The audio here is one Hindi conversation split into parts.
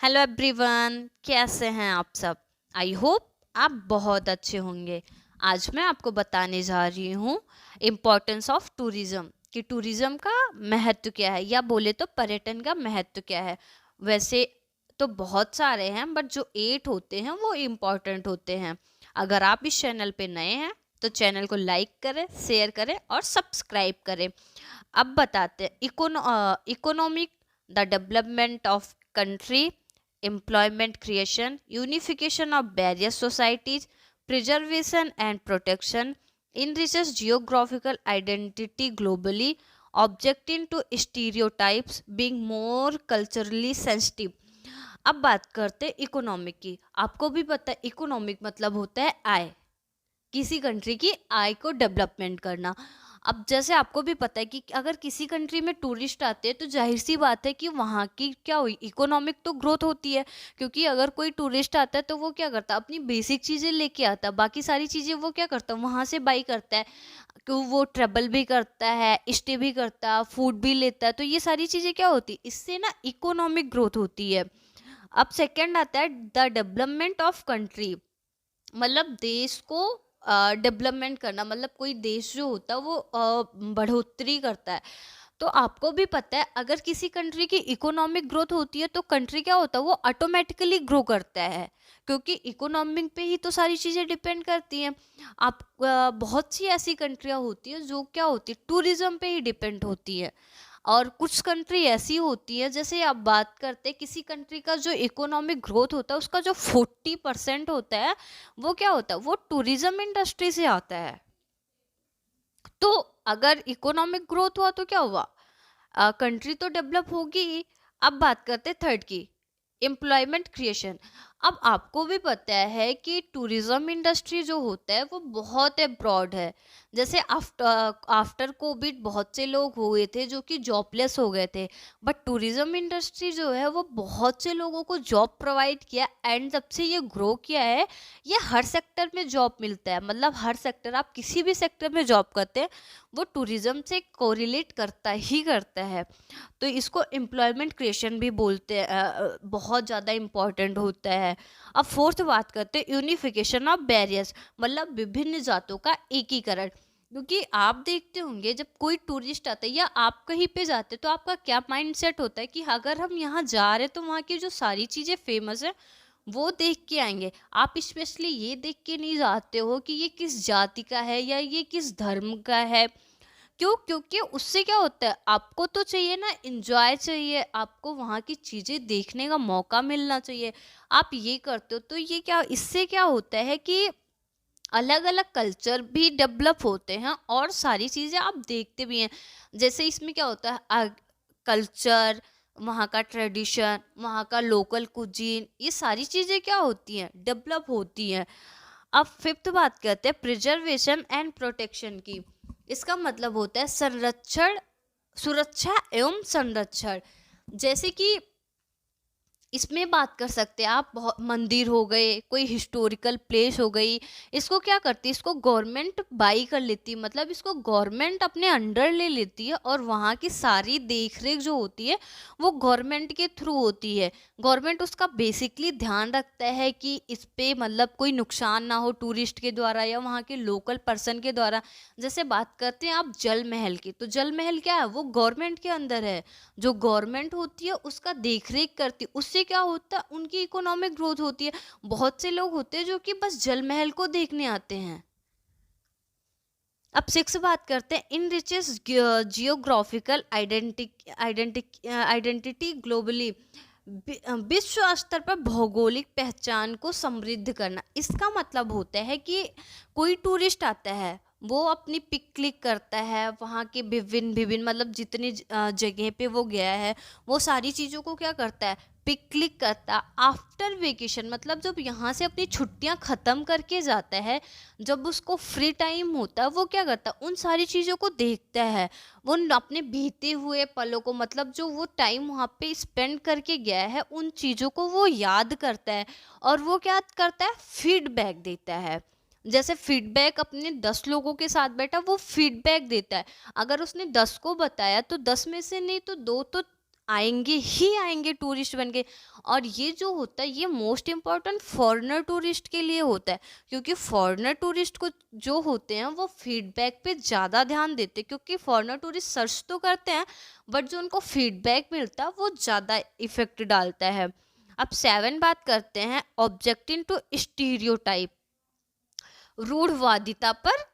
हेलो एवरीवन, कैसे हैं आप सब। आई होप आप बहुत अच्छे होंगे। आज मैं आपको बताने जा रही हूँ इम्पोर्टेंस ऑफ टूरिज्म कि टूरिज्म का महत्व क्या है, या बोले तो पर्यटन का महत्व क्या है। वैसे तो बहुत सारे हैं, बट जो 8 होते हैं वो इम्पोर्टेंट होते हैं। अगर आप इस चैनल पे नए हैं तो चैनल को लाइक करें, शेयर करें और सब्सक्राइब करें। अब बताते हैं economic, the development of country, employment creation, unification of various societies, preservation and protection, enriches geographical identity globally, objecting to stereotypes, being more culturally sensitive। अब बात करते हैं इकोनॉमिक की। आपको भी पता है इकोनॉमिक मतलब होता है आय, किसी कंट्री की आय को डेवलपमेंट करना। अब जैसे आपको भी पता है कि अगर किसी कंट्री में टूरिस्ट आते हैं तो जाहिर सी बात है कि वहाँ की क्या हुई, इकोनॉमिक तो ग्रोथ होती है। क्योंकि अगर कोई टूरिस्ट आता है तो वो क्या करता है, अपनी बेसिक चीज़ें लेके आता है, बाकी सारी चीज़ें वो क्या करता है, वहाँ से बाई करता है। कि वो ट्रेवल भी करता है, स्टे भी करता है, फूड भी लेता है, तो ये सारी चीज़ें क्या होती है, इससे ना इकोनॉमिक ग्रोथ होती है। अब सेकेंड आता है द डेवलपमेंट ऑफ कंट्री, मतलब देश को डेवलपमेंट करना, मतलब कोई देश जो होता है वो बढ़ोतरी करता है। तो आपको भी पता है अगर किसी कंट्री की इकोनॉमिक ग्रोथ होती है तो कंट्री क्या होता है, वो ऑटोमेटिकली ग्रो करता है। क्योंकि इकोनॉमिक पे ही तो सारी चीज़ें डिपेंड करती हैं। आप बहुत सी ऐसी कंट्रियाँ होती हैं जो क्या होती है, टूरिज्म पे ही डिपेंड होती है। और कुछ कंट्री ऐसी होती है, जैसे आप बात करते हैं किसी कंट्री का जो इकोनॉमिक ग्रोथ होता है उसका जो 40% होता है वो क्या होता है, वो टूरिज्म इंडस्ट्री से आता है। तो अगर इकोनॉमिक ग्रोथ हुआ तो क्या हुआ, कंट्री तो डेवलप होगी ही। अब बात करते हैं थर्ड की, एम्प्लॉयमेंट क्रिएशन। अब आपको भी पता है कि टूरिज्म इंडस्ट्री जो होता है वो बहुत ब्रॉड है। जैसे आफ्टर आफ्टर कोविड बहुत से लोग हुए थे जो कि जॉबलेस हो गए थे, बट टूरिज्म इंडस्ट्री जो है वो बहुत से लोगों को जॉब प्रोवाइड किया, एंड जब से ये ग्रो किया है, ये हर सेक्टर में जॉब मिलता है। मतलब हर सेक्टर, आप किसी भी सेक्टर में जॉब करते हैं वो टूरिज्म से कोरिलेट करता ही करता है। तो इसको एम्प्लॉयमेंट क्रिएशन भी बोलते हैं, बहुत ज़्यादा इम्पॉर्टेंट होता है। अब फोर्थ बात करते हैं यूनिफिकेशन ऑफ बैरियर्स, मतलब विभिन्न जातों का एकीकरण। क्योंकि आप देखते होंगे जब कोई टूरिस्ट आता है या आप कहीं पे जाते हैं तो आपका क्या माइंडसेट होता है कि अगर हम यहाँ जा रहे हैं तो वहाँ की जो सारी चीज़ें फेमस है वो देख के आएंगे। आप स्पेशली ये देख के नहीं जाते हो कि ये किस जाति का है या ये किस धर्म का है। क्यों? क्योंकि उससे क्या होता है, आपको तो चाहिए ना एंजॉय चाहिए, आपको वहाँ की चीज़ें देखने का मौका मिलना चाहिए। आप ये करते हो तो ये क्या, इससे क्या होता है कि अलग अलग कल्चर भी डेवलप होते हैं और सारी चीज़ें आप देखते भी हैं। जैसे इसमें क्या होता है, कल्चर, वहाँ का ट्रेडिशन, वहाँ का लोकल कुजीन, ये सारी चीज़ें क्या होती हैं, डेवलप होती हैं। अब फिफ्थ बात करते हैं प्रिजर्वेशन एंड प्रोटेक्शन की। इसका मतलब होता है संरक्षण, सुरक्षा एवं संरक्षण। जैसे कि इसमें बात कर सकते हैं आप, बहुत मंदिर हो गए, कोई हिस्टोरिकल प्लेस हो गई, इसको क्या करती है, इसको गवर्नमेंट बाई कर लेती है, मतलब इसको गवर्नमेंट अपने अंडर ले लेती है और वहाँ की सारी देख रेख जो होती है वो गवर्नमेंट के थ्रू होती है। गवर्नमेंट उसका बेसिकली ध्यान रखता है कि इस पे मतलब कोई नुकसान ना हो टूरिस्ट के द्वारा या वहाँ के लोकल पर्सन के द्वारा। जैसे बात करते हैं आप जल महल की, तो जल महल क्या है, वो गवर्नमेंट के अंदर है। जो गवर्नमेंट होती है उसका देख रेख करती है, उससे क्या होता है, उनकी इकोनॉमिक ग्रोथ होती है। बहुत से लोग होते हैं जो कि बस जल महल को देखने आते हैं। अब सिक्स बात करते हैं इन रिचेस जियोग्राफिकल आइडेंटिटी ग्लोबली, विश्व स्तर पर भौगोलिक पहचान को समृद्ध करना। इसका मतलब होता है कि कोई टूरिस्ट आता है, वो अपनी पिक क्लिक करता है वहाँ के विभिन्न विभिन्न, मतलब जितनी जगह पे वो गया है वो सारी चीज़ों को क्या करता है, पिक क्लिक करता है। आफ्टर वेकेशन, मतलब जब यहाँ से अपनी छुट्टियाँ ख़त्म करके जाता है, जब उसको फ्री टाइम होता है वो क्या करता है, उन सारी चीज़ों को देखता है। वो अपने बीते हुए पलों को, मतलब जो वो टाइम वहाँ पे स्पेंड करके गया है उन चीज़ों को वो याद करता है और वो क्या करता है, फीडबैक देता है। जैसे फीडबैक अपने 10 लोगों के साथ बैठा वो फीडबैक देता है। अगर उसने 10 को बताया तो 10 में से नहीं तो 2 तो आएंगे ही आएंगे टूरिस्ट बन के। और ये जो होता है ये मोस्ट इम्पॉर्टेंट फॉरेनर टूरिस्ट के लिए होता है, क्योंकि फॉरेनर टूरिस्ट को जो होते हैं वो फीडबैक पे ज़्यादा ध्यान देते हैं, क्योंकि फॉरेनर टूरिस्ट सर्च तो करते हैं बट जो उनको फीडबैक मिलता है वो ज़्यादा इफेक्ट डालता है। अब 7 बात करते हैं ऑब्जेक्टिंग टू स्टीरियोटाइप, रूढ़वादिता पर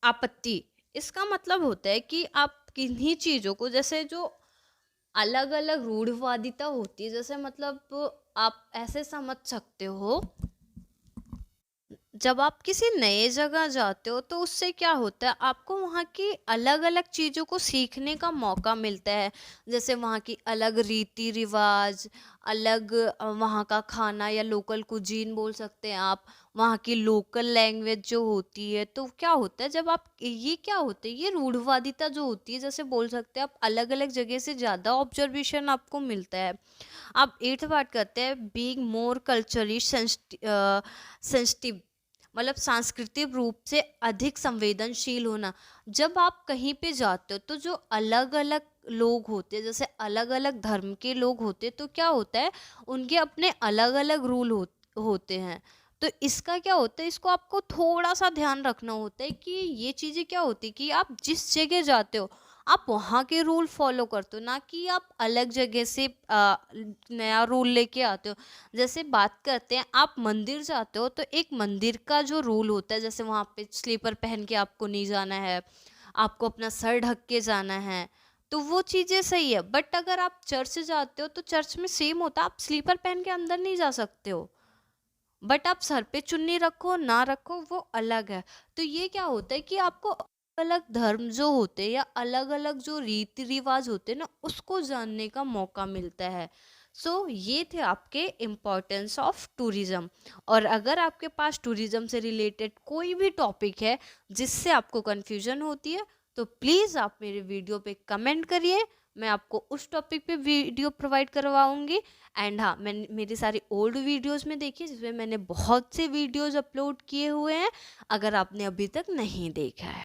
आपत्ति। इसका मतलब होता है कि आप किन्हीं चीज़ों को, जैसे जो अलग अलग रूढ़वादिता होती है, जैसे मतलब आप ऐसे समझ सकते हो, जब आप किसी नए जगह जाते हो तो उससे क्या होता है, आपको वहाँ की अलग अलग चीज़ों को सीखने का मौका मिलता है। जैसे वहाँ की अलग रीति रिवाज, अलग वहाँ का खाना या लोकल कुजीन बोल सकते हैं आप, वहाँ की लोकल लैंग्वेज जो होती है। तो क्या होता है जब आप, ये क्या होता है, ये रूढ़वादिता जो होती है, जैसे बोल सकते हैं आप अलग अलग जगह से ज़्यादा ऑब्जर्वेशन आपको मिलता है। आप 8 बात करते हैं बीइंग मोर कल्चरली सेंसिटिव, मतलब सांस्कृतिक रूप से अधिक संवेदनशील होना। जब आप कहीं पे जाते हो तो जो अलग अलग लोग होते हैं, जैसे अलग अलग धर्म के लोग होते हैं, तो क्या होता है उनके अपने अलग अलग रूल होते हैं। तो इसका क्या होता है, इसको आपको थोड़ा सा ध्यान रखना होता है कि ये चीज़ें क्या होती है कि आप जिस जगह जाते हो आप वहाँ के रूल फॉलो करते हो, ना कि आप अलग जगह से नया रूल लेके आते हो। जैसे बात करते हैं, आप मंदिर जाते हो तो एक मंदिर का जो रूल होता है, जैसे वहाँ पे स्लीपर पहन के आपको नहीं जाना है, आपको अपना सर ढक के जाना है, तो वो चीज़ें सही है। बट अगर आप चर्च जाते हो तो चर्च में सेम होता है, आप स्लीपर पहन के अंदर नहीं जा सकते हो, बट आप सर पे चुन्नी रखो ना रखो वो अलग है। तो ये क्या होता है कि आपको अलग धर्म जो होते हैं या अलग अलग जो रीति रिवाज होते हैं ना, उसको जानने का मौका मिलता है। ये थे आपके इम्पोर्टेंस ऑफ टूरिज्म। और अगर आपके पास टूरिज्म से रिलेटेड कोई भी टॉपिक है जिससे आपको कन्फ्यूजन होती है, तो प्लीज़ आप मेरे वीडियो पे कमेंट करिए, मैं आपको उस टॉपिक पे वीडियो प्रोवाइड करवाऊंगी। एंड हाँ, मैं मेरी सारी ओल्ड वीडियोस में देखिए, जिसमें मैंने बहुत से वीडियोस अपलोड किए हुए हैं, अगर आपने अभी तक नहीं देखा है।